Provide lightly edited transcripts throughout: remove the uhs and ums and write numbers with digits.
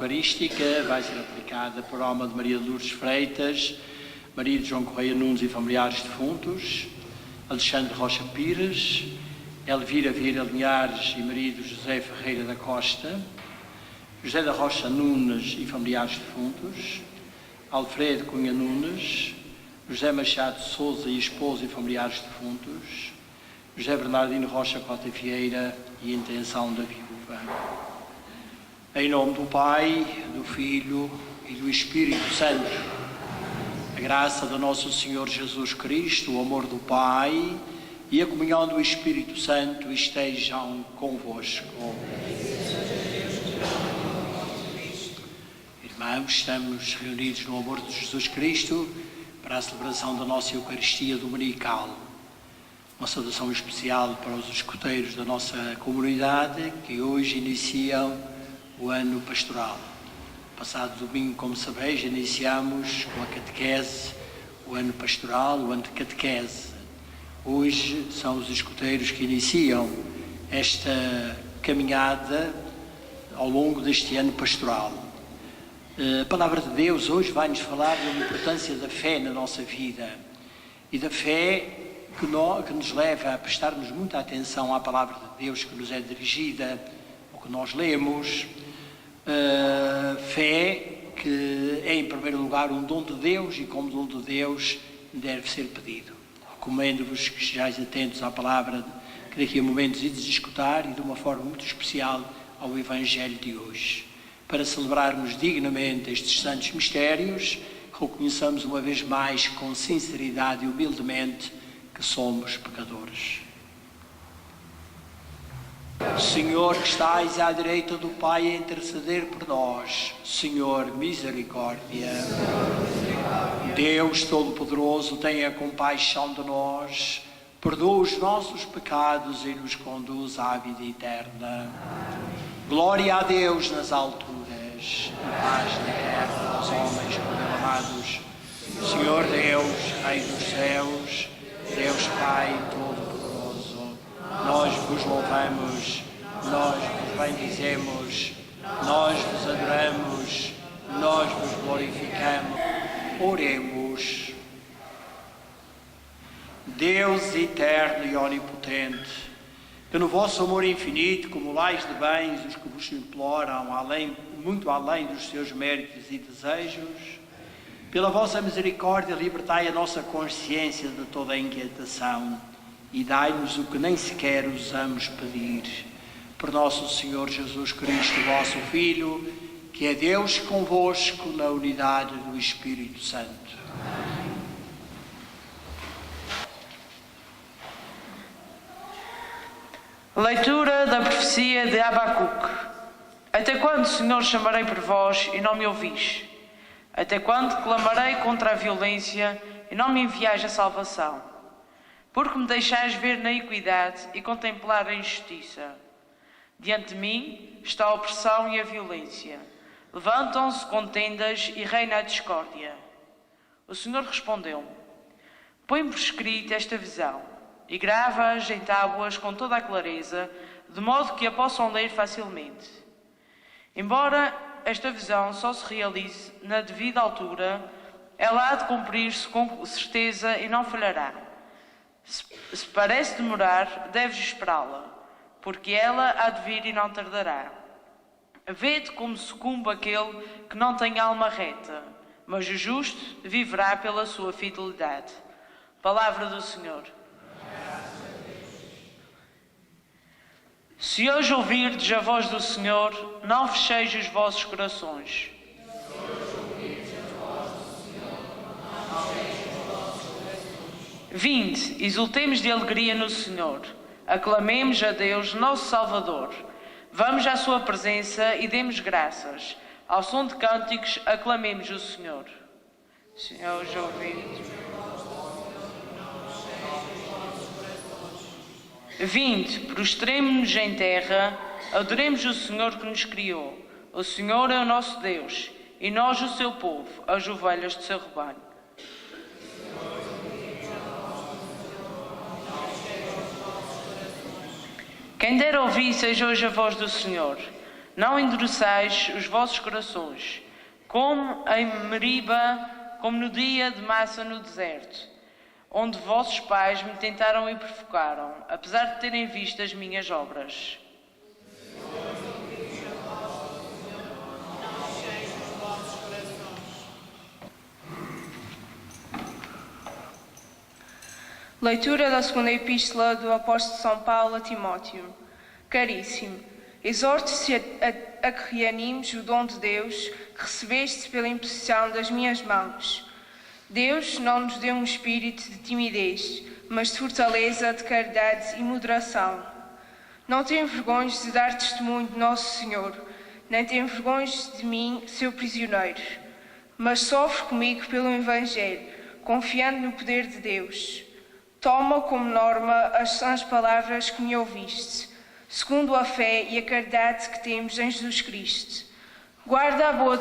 Eucarística vai ser aplicada por alma de Maria de Lourdes Freitas, Maria de João Correia Nunes e familiares defuntos, Alexandre Rocha Pires, Elvira Vieira Linhares e Maria de José Ferreira da Costa, José da Rocha Nunes e familiares defuntos, Alfredo Cunha Nunes, José Machado Souza e esposa e familiares defuntos, José Bernardino Rocha Cota Vieira e intenção da viúva. Em nome do Pai, do Filho e do Espírito Santo, a graça do nosso Senhor Jesus Cristo, o amor do Pai e a comunhão do Espírito Santo estejam convosco. Irmãos, estamos reunidos no amor de Jesus Cristo para a celebração da nossa Eucaristia Dominical. Uma saudação especial para os escuteiros da nossa comunidade que hoje iniciam o ano pastoral. Passado domingo, como sabeis, iniciamos com a catequese o ano pastoral, o ano de catequese. Hoje são os escuteiros que iniciam esta caminhada ao longo deste ano pastoral. A palavra de Deus hoje vai-nos falar da importância da fé na nossa vida e da fé que nos leva a prestarmos muita atenção à palavra de Deus que nos é dirigida, o que nós lemos. Fé que é, em primeiro lugar, um dom de Deus e, como dom de Deus, deve ser pedido. Recomendo-vos que sejais atentos à palavra que daqui a momentos ides escutar e de uma forma muito especial ao Evangelho de hoje. Para celebrarmos dignamente estes santos mistérios, reconheçamos uma vez mais com sinceridade e humildemente que somos pecadores. Senhor, que estais à direita do Pai a interceder por nós, Senhor, misericórdia. Deus Todo-Poderoso, tenha compaixão de nós, perdoa os nossos pecados e nos conduz à vida eterna. Glória a Deus nas alturas, e paz na terra aos homens por ele amados. Senhor Deus, Rei dos céus, Deus Pai Todo-Poderoso, nós vos louvamos, nós vos bendizemos, nós vos adoramos, nós vos glorificamos. Oremos. Deus eterno e onipotente, que no vosso amor infinito acumulais de bens os que vos imploram, muito além dos seus méritos e desejos, pela vossa misericórdia libertai a nossa consciência de toda a inquietação e dai-nos o que nem sequer ousamos pedir. Por nosso Senhor Jesus Cristo, vosso Filho, que é Deus convosco na unidade do Espírito Santo. Leitura da profecia de Abacuque. Até quando, Senhor, chamarei por vós e não me ouvis? Até quando clamarei contra a violência e não me enviais a salvação? Porque me deixais ver na iniquidade e contemplar a injustiça. Diante de mim está a opressão e a violência. Levantam-se contendas e reina a discórdia. O Senhor respondeu-me: põe por escrito esta visão e grava-as em tábuas com toda a clareza, de modo que a possam ler facilmente. Embora esta visão só se realize na devida altura, ela há de cumprir-se com certeza e não falhará. Se parece demorar, deves esperá-la, porque ela há de vir e não tardará. Vede como sucumbe aquele que não tem alma reta, mas o justo viverá pela sua fidelidade. Palavra do Senhor. Se hoje ouvirdes a voz do Senhor, não fecheis os vossos corações. Vinde, exultemos de alegria no Senhor. Aclamemos a Deus, nosso Salvador. Vamos à sua presença e demos graças. Ao som de cânticos, aclamemos o Senhor. Senhor, já ouvides. Vinde, prostremo-nos em terra, adoremos o Senhor que nos criou. O Senhor é o nosso Deus, e nós o seu povo, as ovelhas do seu rebanho. Quem der ouvir, seja hoje a voz do Senhor. Não endureçais os vossos corações, como em Meriba, como no dia de Massa no deserto, onde vossos pais me tentaram e provocaram, apesar de terem visto as minhas obras. Leitura da segunda epístola do apóstolo São Paulo a Timóteo. Caríssimo, exorto-se a que reanimes o dom de Deus que recebeste pela imposição das minhas mãos. Deus não nos deu um espírito de timidez, mas de fortaleza, de caridade e moderação. Não te envergonhes de dar testemunho de Nosso Senhor, nem te envergonhes de mim, seu prisioneiro, mas sofre comigo pelo Evangelho, confiando no poder de Deus. Toma como norma as sãs palavras que me ouviste, segundo a fé e a caridade que temos em Jesus Cristo. Guarda a boa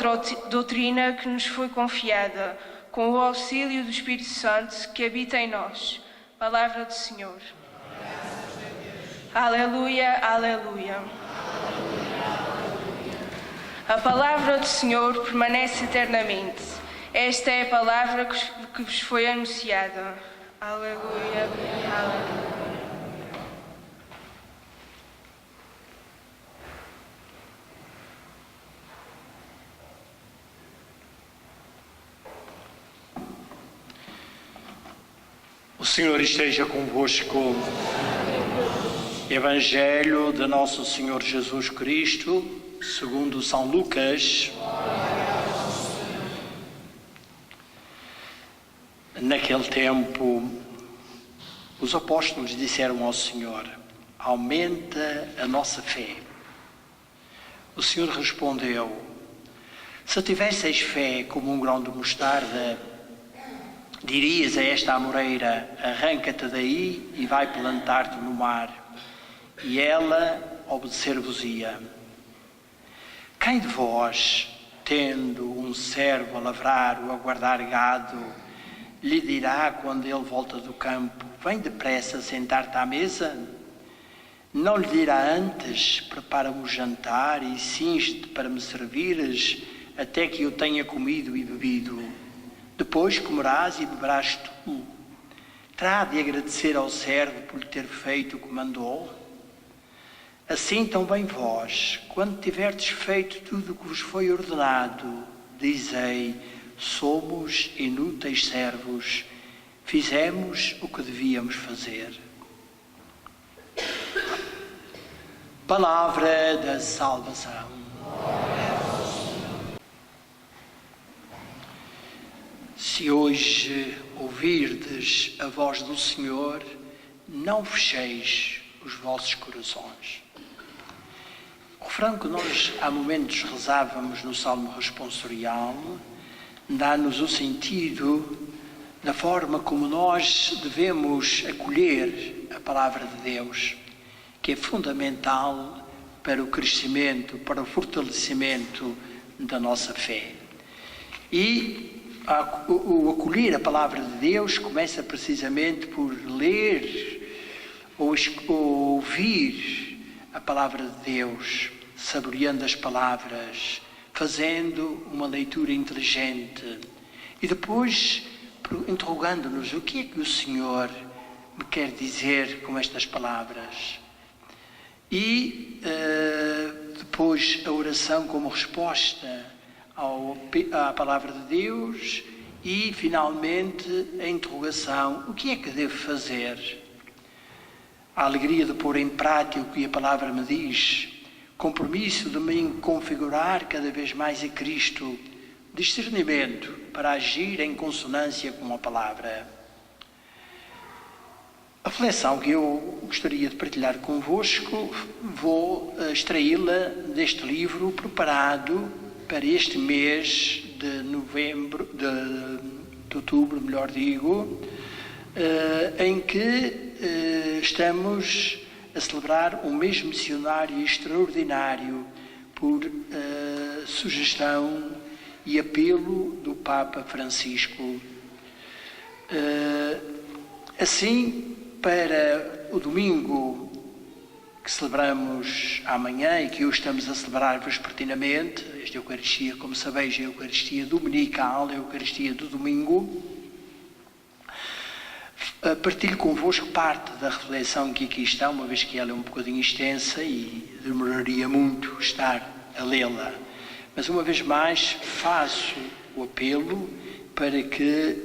doutrina que nos foi confiada, com o auxílio do Espírito Santo que habita em nós. Palavra do Senhor. Aleluia, aleluia. A palavra do Senhor permanece eternamente. Esta é a palavra que vos foi anunciada. Aleluia, aleluia. O Senhor esteja convosco. Evangelho de Nosso Senhor Jesus Cristo, segundo São Lucas. Naquele tempo, os apóstolos disseram ao Senhor: aumenta a nossa fé. O Senhor respondeu: se tivesseis fé como um grão de mostarda, dirias a esta amoreira: arranca-te daí e vai plantar-te no mar, e ela obedecer-vos-ia. Quem de vós, tendo um servo a lavrar ou a guardar gado, lhe dirá quando ele volta do campo: vem depressa sentar-te à mesa? Não lhe dirá antes: prepara-me o jantar e cinge-te para me servires, até que eu tenha comido e bebido? Depois comerás e beberás tu. Terá de agradecer ao servo por lhe ter feito o que mandou? Assim também vós, quando tiverdes feito tudo o que vos foi ordenado, dizei: somos inúteis servos, fizemos o que devíamos fazer. Palavra da salvação. Se hoje ouvirdes a voz do Senhor, não fecheis os vossos corações. O refrão que nós há momentos rezávamos no Salmo Responsorial dá-nos o sentido da forma como nós devemos acolher a Palavra de Deus, que é fundamental para o crescimento, para o fortalecimento da nossa fé. E o acolher a Palavra de Deus começa precisamente por ler ou ouvir a Palavra de Deus, saboreando as palavras, fazendo uma leitura inteligente e depois interrogando-nos: o que é que o Senhor me quer dizer com estas palavras? E depois a oração como resposta à Palavra de Deus e, finalmente, a interrogação: o que é que devo fazer? A alegria de pôr em prática o que a Palavra me diz, compromisso de me configurar cada vez mais a Cristo, discernimento para agir em consonância com a Palavra. A reflexão que eu gostaria de partilhar convosco, vou extraí-la deste livro preparado para este mês de outubro, em que estamos a celebrar um mês missionário extraordinário por sugestão e apelo do Papa Francisco. Assim, para o domingo que celebramos amanhã e que hoje estamos a celebrar vespertinamente, esta Eucaristia, como sabeis, é a Eucaristia dominical, é a Eucaristia do domingo, partilho convosco parte da reflexão que aqui está, uma vez que ela é um bocadinho extensa e demoraria muito estar a lê-la. Mas uma vez mais faço o apelo para que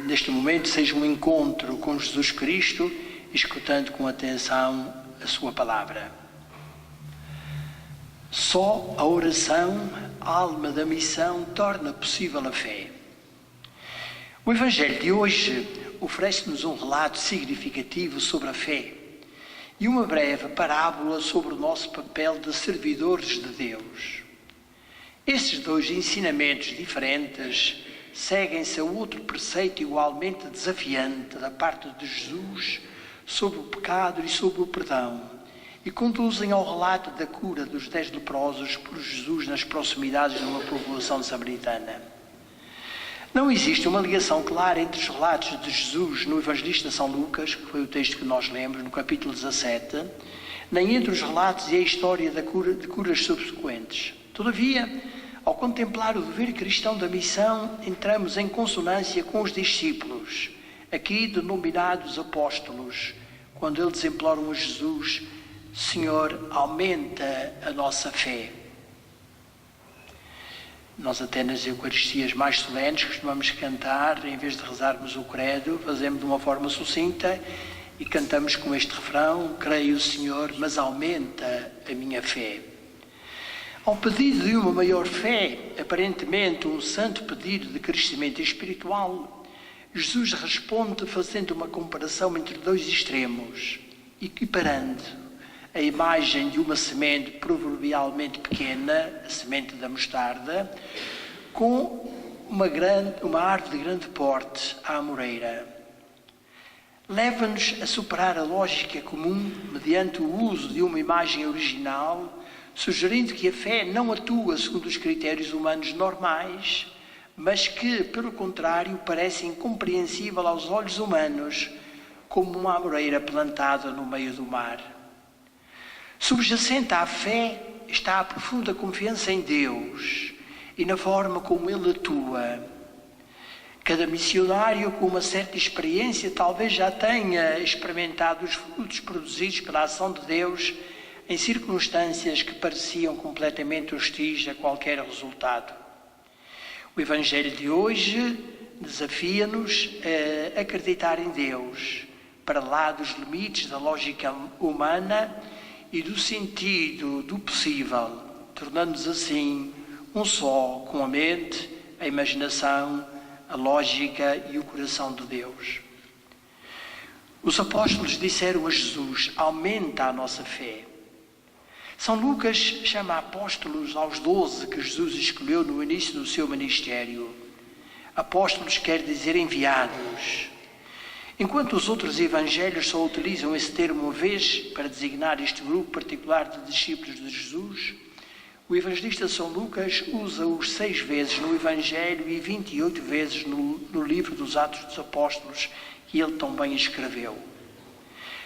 neste momento seja um encontro com Jesus Cristo, escutando com atenção a sua palavra. Só a oração, a alma da missão, torna possível a fé. O Evangelho de hoje oferece-nos um relato significativo sobre a fé e uma breve parábola sobre o nosso papel de servidores de Deus. Estes dois ensinamentos diferentes seguem-se a outro preceito igualmente desafiante da parte de Jesus sobre o pecado e sobre o perdão e conduzem ao relato da cura dos 10 leprosos por Jesus nas proximidades de uma povoação samaritana. Não existe uma ligação clara entre os relatos de Jesus no Evangelista São Lucas, que foi o texto que nós lemos no capítulo 17, nem entre os relatos e a história de curas subsequentes. Todavia, ao contemplar o dever cristão da missão, entramos em consonância com os discípulos, aqui denominados apóstolos, quando eles imploram a Jesus: Senhor, aumenta a nossa fé. Nós até nas Eucaristias mais solenes costumamos cantar, em vez de rezarmos o credo, fazemos de uma forma sucinta e cantamos com este refrão: creio, Senhor, mas aumenta a minha fé. Ao pedido de uma maior fé, aparentemente um santo pedido de crescimento espiritual, Jesus responde fazendo uma comparação entre dois extremos, equiparando a imagem de uma semente proverbialmente pequena, a semente da mostarda, com uma árvore de grande porte, a amoreira. Leva-nos a superar a lógica comum mediante o uso de uma imagem original, sugerindo que a fé não atua segundo os critérios humanos normais, mas que, pelo contrário, parece incompreensível aos olhos humanos, como uma amoreira plantada no meio do mar. Subjacente à fé está a profunda confiança em Deus e na forma como Ele atua. Cada missionário com uma certa experiência talvez já tenha experimentado os frutos produzidos pela ação de Deus em circunstâncias que pareciam completamente hostis a qualquer resultado. O Evangelho de hoje desafia-nos a acreditar em Deus, para lá dos limites da lógica humana e do sentido do possível, tornando-nos assim um só com a mente, a imaginação, a lógica e o coração de Deus. Os apóstolos disseram a Jesus: aumenta a nossa fé. São Lucas chama apóstolos aos 12 que Jesus escolheu no início do seu ministério. Apóstolos quer dizer enviados. Enquanto os outros evangelhos só utilizam esse termo uma vez para designar este grupo particular de discípulos de Jesus, o evangelista São Lucas usa-os 6 vezes no Evangelho e 28 vezes no livro dos Atos dos Apóstolos, que ele também escreveu.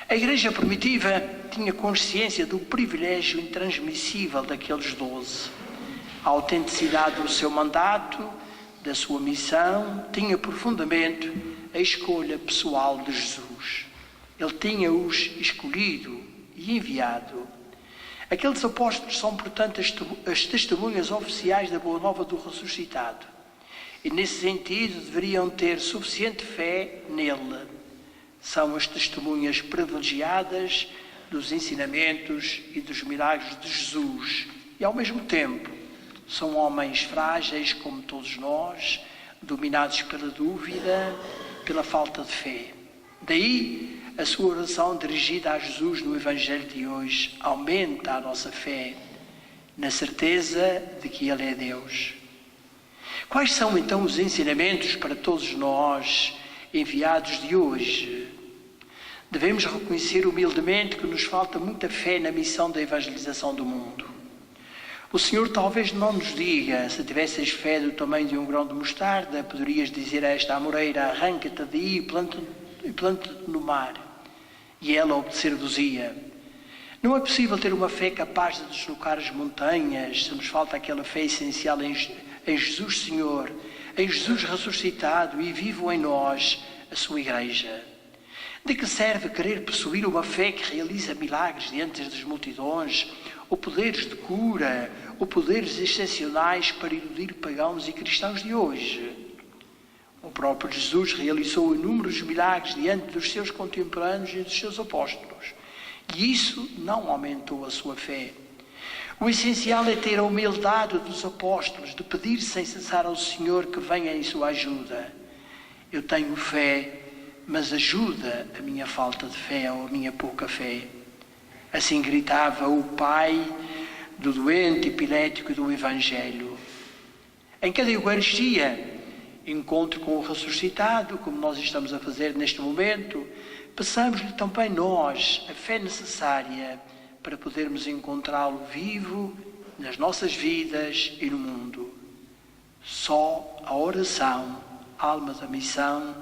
A Igreja primitiva tinha consciência do privilégio intransmissível daqueles 12. A autenticidade do seu mandato, da sua missão, tinha por fundamento a escolha pessoal de Jesus. Ele tinha-os escolhido e enviado. Aqueles apóstolos são, portanto, as testemunhas oficiais da Boa Nova do ressuscitado. E, nesse sentido, deveriam ter suficiente fé nele. São as testemunhas privilegiadas dos ensinamentos e dos milagres de Jesus. E, ao mesmo tempo, são homens frágeis como todos nós, dominados pela dúvida, pela falta de fé. Daí a sua oração dirigida a Jesus no Evangelho de hoje: aumenta a nossa fé, na certeza de que Ele é Deus. Quais são então os ensinamentos para todos nós, enviados de hoje? Devemos reconhecer humildemente que nos falta muita fé na missão da evangelização do mundo. O Senhor talvez não nos diga: se tivesses fé do tamanho de um grão de mostarda, poderias dizer a esta amoreira: arranca-te daí e planta-te no mar. E ela obedecer-vos-ia. Não é possível ter uma fé capaz de deslocar as montanhas se nos falta aquela fé essencial em Jesus Senhor, em Jesus ressuscitado e vivo em nós, a sua Igreja. De que serve querer possuir uma fé que realiza milagres diante das multidões, ou poderes de cura, ou poderes excepcionais para iludir pagãos e cristãos de hoje? O próprio Jesus realizou inúmeros milagres diante dos seus contemporâneos e dos seus apóstolos. E isso não aumentou a sua fé. O essencial é ter a humildade dos apóstolos, de pedir sem cessar ao Senhor que venha em sua ajuda. Eu tenho fé, mas ajuda a minha falta de fé ou a minha pouca fé. Assim gritava o pai do doente epilético do Evangelho. Em cada Eucaristia, encontro com o ressuscitado, como nós estamos a fazer neste momento, peçamos-lhe também nós a fé necessária para podermos encontrá-lo vivo nas nossas vidas e no mundo. Só a oração, alma da missão,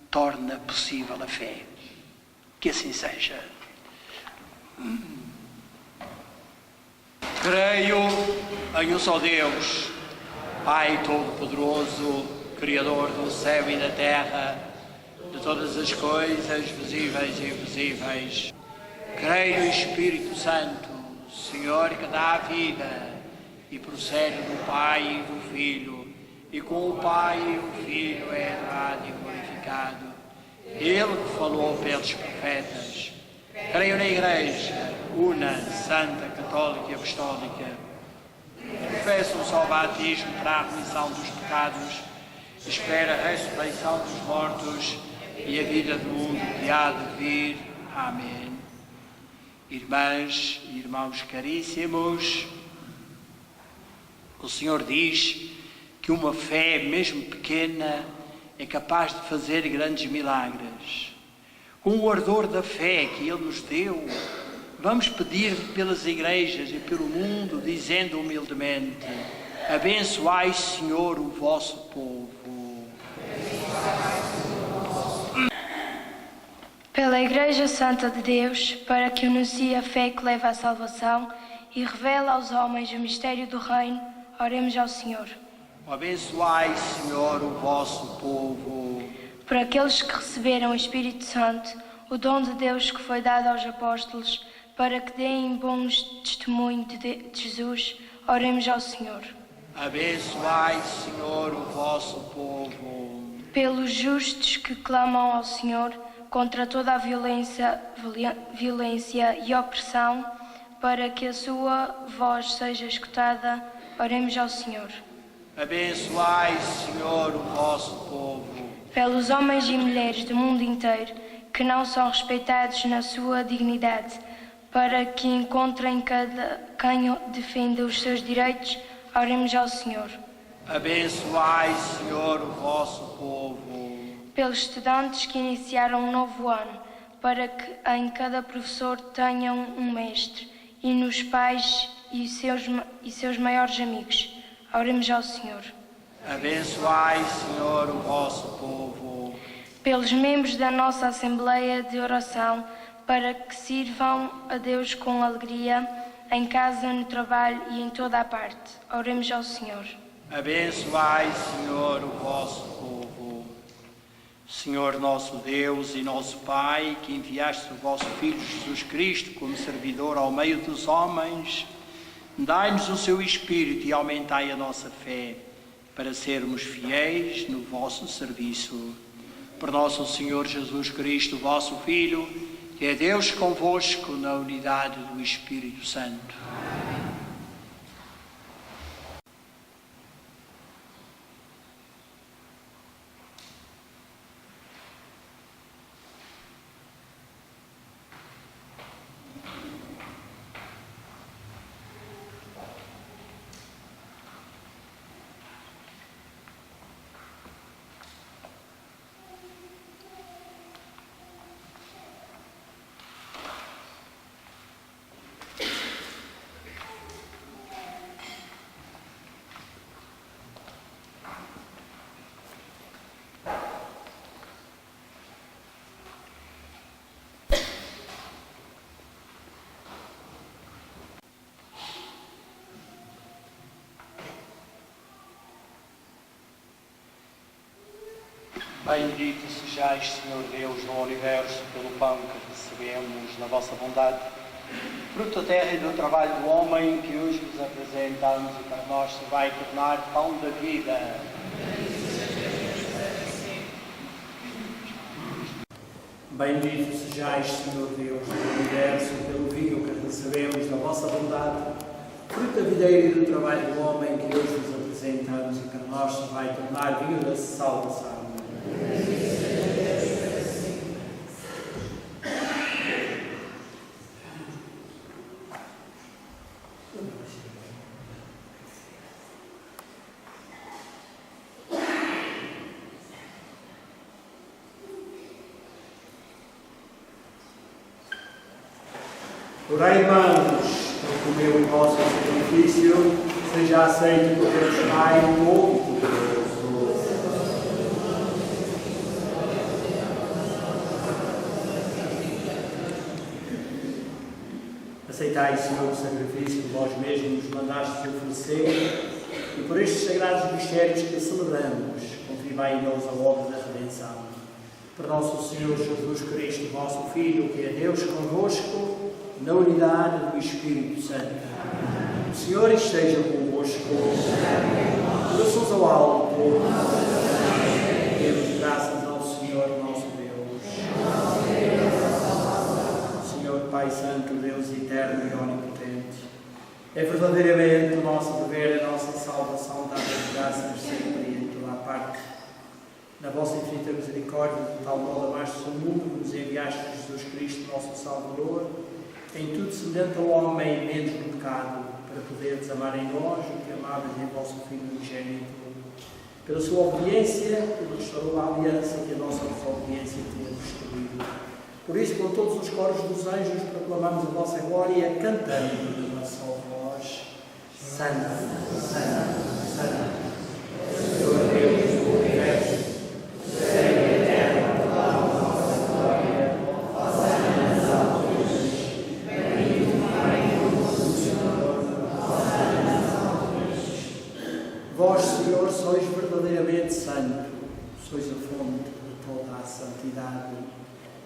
torna possível a fé. Que assim seja. Creio em um só Deus, Pai Todo-Poderoso, Criador do céu e da terra, de todas as coisas visíveis e invisíveis. Creio no Espírito Santo, Senhor que dá a vida e procede do Pai e do Filho, e com o Pai e o Filho é adorado e glorificado. Ele que falou pelos profetas. Creio na Igreja, una, santa, católica e apostólica. Confesso um só batismo para a remissão dos pecados. Espera a ressurreição dos mortos e a vida do mundo que há de vir. Amém. Irmãs e irmãos caríssimos, o Senhor diz que uma fé, mesmo pequena, é capaz de fazer grandes milagres. Com o ardor da fé que Ele nos deu, vamos pedir pelas igrejas e pelo mundo, dizendo humildemente: abençoai, Senhor, o vosso povo. Pela Igreja Santa de Deus, para que anuncie a fé que leva à salvação e revela aos homens o mistério do Reino, oremos ao Senhor. Abençoai, Senhor, o vosso povo. Por aqueles que receberam o Espírito Santo, o dom de Deus que foi dado aos apóstolos, para que deem bons testemunho de Jesus, oremos ao Senhor. Abençoai, Senhor, o vosso povo. Pelos justos que clamam ao Senhor contra toda a violência e opressão, para que a sua voz seja escutada, oremos ao Senhor. Abençoai, Senhor, o vosso povo. Pelos homens e mulheres do mundo inteiro que não são respeitados na sua dignidade, para que encontrem quem defenda os seus direitos, oremos ao Senhor. Abençoai, Senhor, o vosso povo. Pelos estudantes que iniciaram um novo ano, para que em cada professor tenham um mestre, e nos pais e seus maiores amigos, oremos ao Senhor. Abençoai, Senhor, o vosso povo. Pelos membros da nossa Assembleia de Oração, para que sirvam a Deus com alegria, em casa, no trabalho e em toda a parte, oremos ao Senhor. Abençoai, Senhor, o vosso povo. Senhor nosso Deus e nosso Pai, que enviaste o vosso Filho Jesus Cristo como servidor ao meio dos homens, dai-nos o seu Espírito e aumentai a nossa fé, para sermos fiéis no vosso serviço. Por nosso Senhor Jesus Cristo, vosso Filho, que é Deus convosco na unidade do Espírito Santo. Bendito sejais, Senhor Deus do Universo, pelo pão que recebemos na vossa bondade, fruto da terra e do trabalho do homem que hoje vos apresentamos e para nós se vai tornar pão da vida. Bendito sejais, Senhor Deus do Universo, pelo vinho que recebemos na vossa bondade, fruto da videira e do trabalho do homem que hoje vos apresentamos e para nós se vai tornar vinho da salvação. Orai, irmãos, por comer o vosso sacrifício, seja aceito por Deus Pai Todo-Poderoso. Aceitai, Senhor, o sacrifício que vós mesmos nos mandastes oferecer, e por estes sagrados mistérios que celebramos, confirmai em nós a obra da redenção. Por nosso Senhor Jesus Cristo, vosso Filho, que é Deus convosco, na unidade do Espírito Santo. O Senhor esteja convosco. Corações ao alto. Demos graças ao Senhor nosso Deus. Senhor Pai Santo, Deus eterno e onipotente, é verdadeiramente o nosso dever e a nossa salvação dar-vos graças sempre e em toda a parte. Na vossa infinita misericórdia, de tal modo amaste o mundo, nos enviaste Jesus Cristo, nosso Salvador, em tudo semelhante ao homem, menos no pecado, para poderdes amar em nós o que amavas em vosso Filho unigênito. Pela sua obediência, ele restaurou a aliança que a nossa desobediência tinha destruído. Por isso, com todos os coros dos anjos, proclamamos a vossa glória, cantando numa só voz: Santo, Santo, Santo, Senhor Deus do Universo, vós, Senhor, sois verdadeiramente santo, sois a fonte de toda a santidade.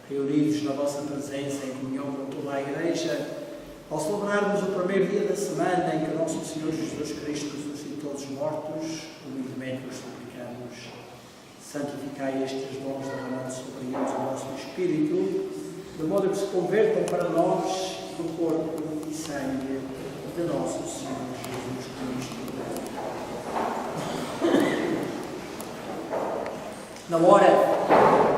Reunidos na vossa presença em comunhão com toda a Igreja, ao celebrarmos o primeiro dia da semana em que nosso Senhor Jesus Cristo ressuscitou dos mortos, humildemente vos suplicamos: santificai estes dons derramados sobre eles o vosso Espírito, de modo que se convertam para nós no corpo e sangue de nosso Senhor Jesus Cristo. Na hora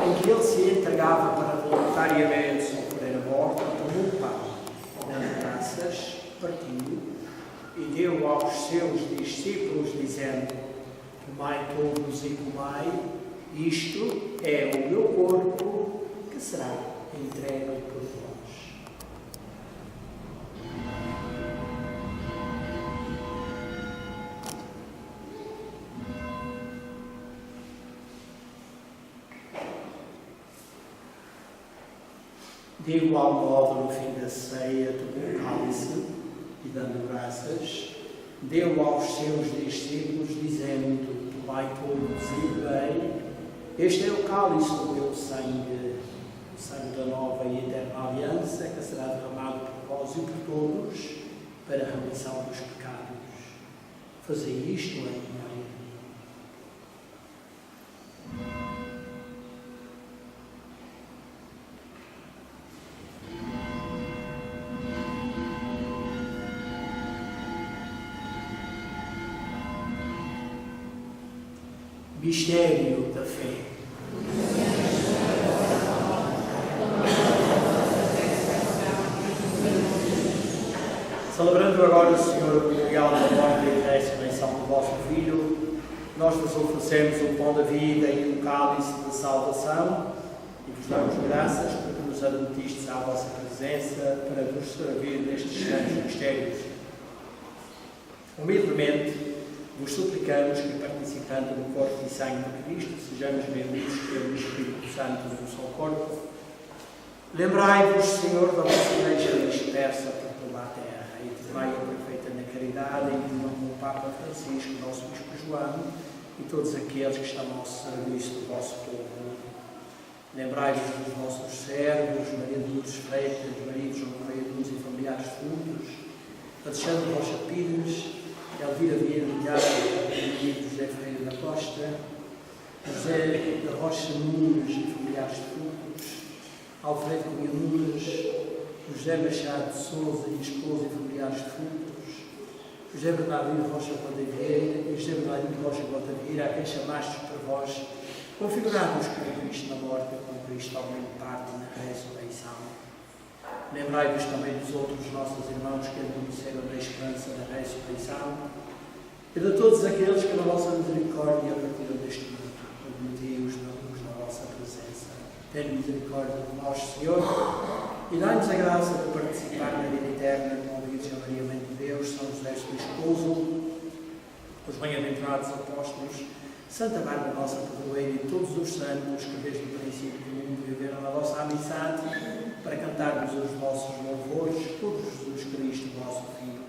em que ele se entregava para voluntariamente sofrer a morte, tomou o pão, dando graças, partiu e deu aos seus discípulos, dizendo: tomai todos e comai, isto é o meu corpo que será entregue por vós. De igual modo, no fim da ceia, tomou o cálice e, dando graças, deu aos seus discípulos, dizendo: tomai todos e bebei, este é o cálice do meu sangue, o sangue da nova e eterna aliança, que será derramado por vós e por todos, para a remissão dos pecados. Fazei isto em memória de mim. Mistério da fé. Celebrando agora, Senhor, o memorial da morte e da ressurreição do vosso Filho, nós vos oferecemos o pão da vida e o cálice da salvação e vos damos graças porque nos admitistes à vossa presença para vos servir nestes santos mistérios. Humildemente, vos suplicamos que, participando do corpo e sangue de Cristo, sejamos reunidos pelo Espírito Santo num só corpo. Lembrai-vos, Senhor, da vossa Igreja dispersa por toda a terra e tornai-a perfeita na caridade, em nome do Papa Francisco, nosso Bispo João, e todos aqueles que estão ao serviço do vosso povo. Lembrai-vos dos vossos servos, Maria de Lourdes Freitas, maridos João Correia de Luz e familiares fundos, Alexandre Rocha Pires, Elvira Vieira Milhares, marido José Ferreira da Costa, José da Rocha Nunes e familiares fundos, Alfredo Cunha Nunes, José Machado de Souza e esposa e familiares fundos, José Bernardino Rocha Guadaveira e José Bernardino Rocha Guadaveira, a quem chamastes por vós, configurados com Cristo na morte e com Cristo aumento parte na ressurreição. Lembrai-vos também dos outros nossos irmãos que adormeceram na esperança da ressurreição e de todos aqueles que na vossa misericórdia partiram deste mundo. Admiti-os na luz da vossa presença. Tenha misericórdia de nós, Senhor, e dai-nos a graça de participar na vida eterna com a Virgem Maria, Mãe de Deus, São José, seu esposo, os bem-aventurados apóstolos, Santa Bárbara, nossa padroeira, e todos os santos que desde o princípio do mundo viveram na vossa amizade, para cantarmos os vossos louvores por Jesus Cristo, vosso Filho.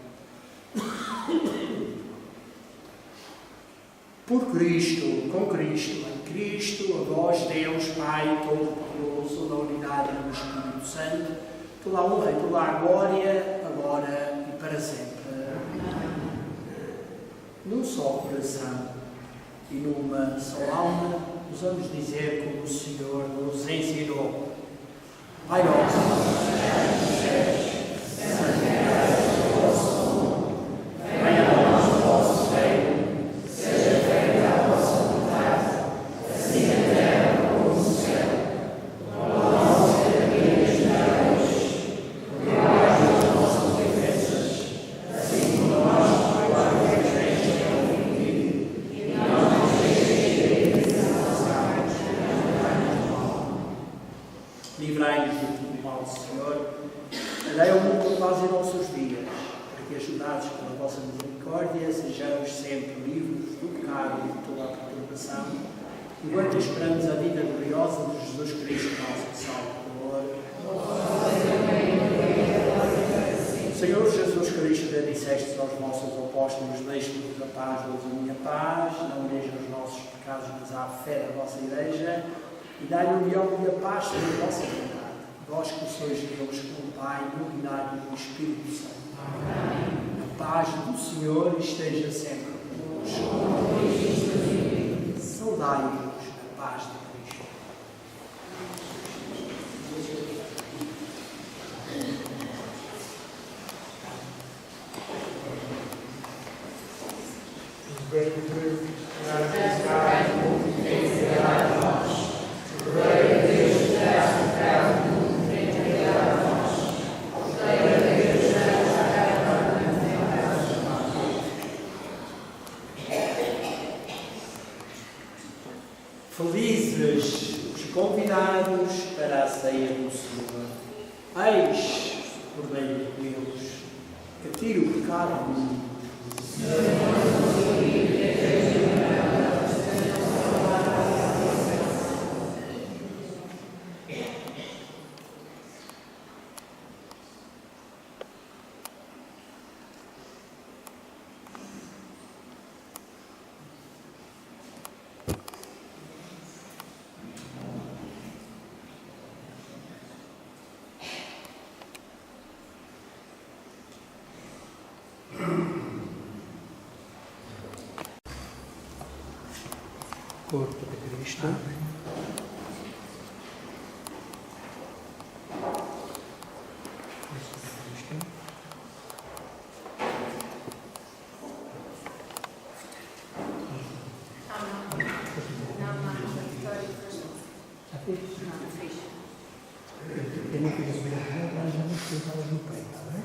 Por Cristo, com Cristo, em Cristo, a vós, Deus, Pai Todo-Poderoso, na unidade do Espírito Santo, toda a honra e toda a glória, agora e para sempre. Num só coração e numa só alma, nos vamos dizer como o Senhor nos ensinou. Pai nosso, santificado seja o vosso nome, venha a nós o vosso reino, seja feita a vossa vontade, assim na terra como no céu. O nosso dia a dia nos dai hoje, perdoai-nos as nossas ofensas, assim como nós perdoamos a quem nos tem ofendido, e não nos deixeis cair em tentação, mas mal. Livrai-nos de todo mal, Senhor. Dai ao mundo paz em nossos dias, para que, ajudados pela vossa misericórdia, sejamos sempre livres do pecado e de toda a perturbação, enquanto esperamos a vida gloriosa de Jesus Cristo, nosso Salvador. Senhor Jesus Cristo, já dissestes aos vossos apóstolos: deixe-nos a paz, dou-vos a minha paz, não veja os nossos pecados, mas à fé da vossa Igreja, e dai-lhe união e a paz sobre a vossa vontade. Vós que sois Deus, com o Pai, iluminado do Espírito Santo. Amém. A paz do Senhor esteja sempre convosco. Saudai-vos a paz de Cristo. Felizes os convidados para a ceia do Senhor. Eis o Cordeiro de Deus, que tira o pecado do mundo. Corpo de Cristo. Eu não queria ver a mas já não sei elas no peito, não é?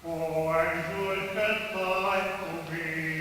O anjo que vai comigo,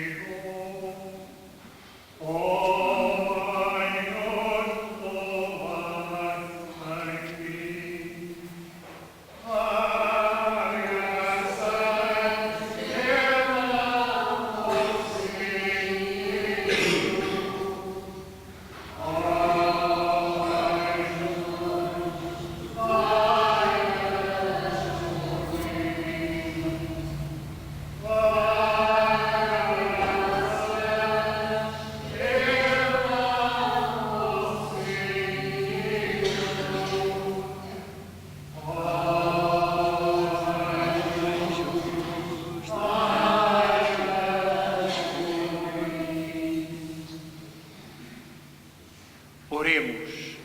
Oremos.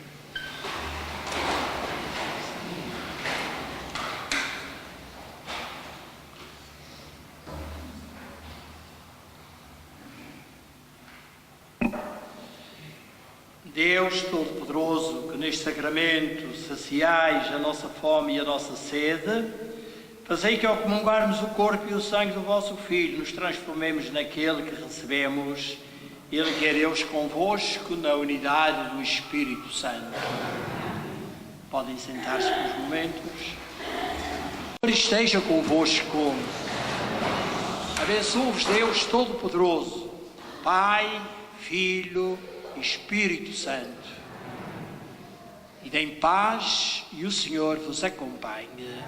Deus Todo-Poderoso, que neste sacramento saciais a nossa fome e a nossa sede, fazei que ao comungarmos o corpo e o sangue do vosso Filho nos transformemos naquele que recebemos. Ele quer Deus convosco na unidade do Espírito Santo. Podem sentar-se por uns momentos. O Senhor esteja convosco. Abençoe-vos Deus Todo-Poderoso, Pai, Filho e Espírito Santo. E deem paz e o Senhor vos acompanhe.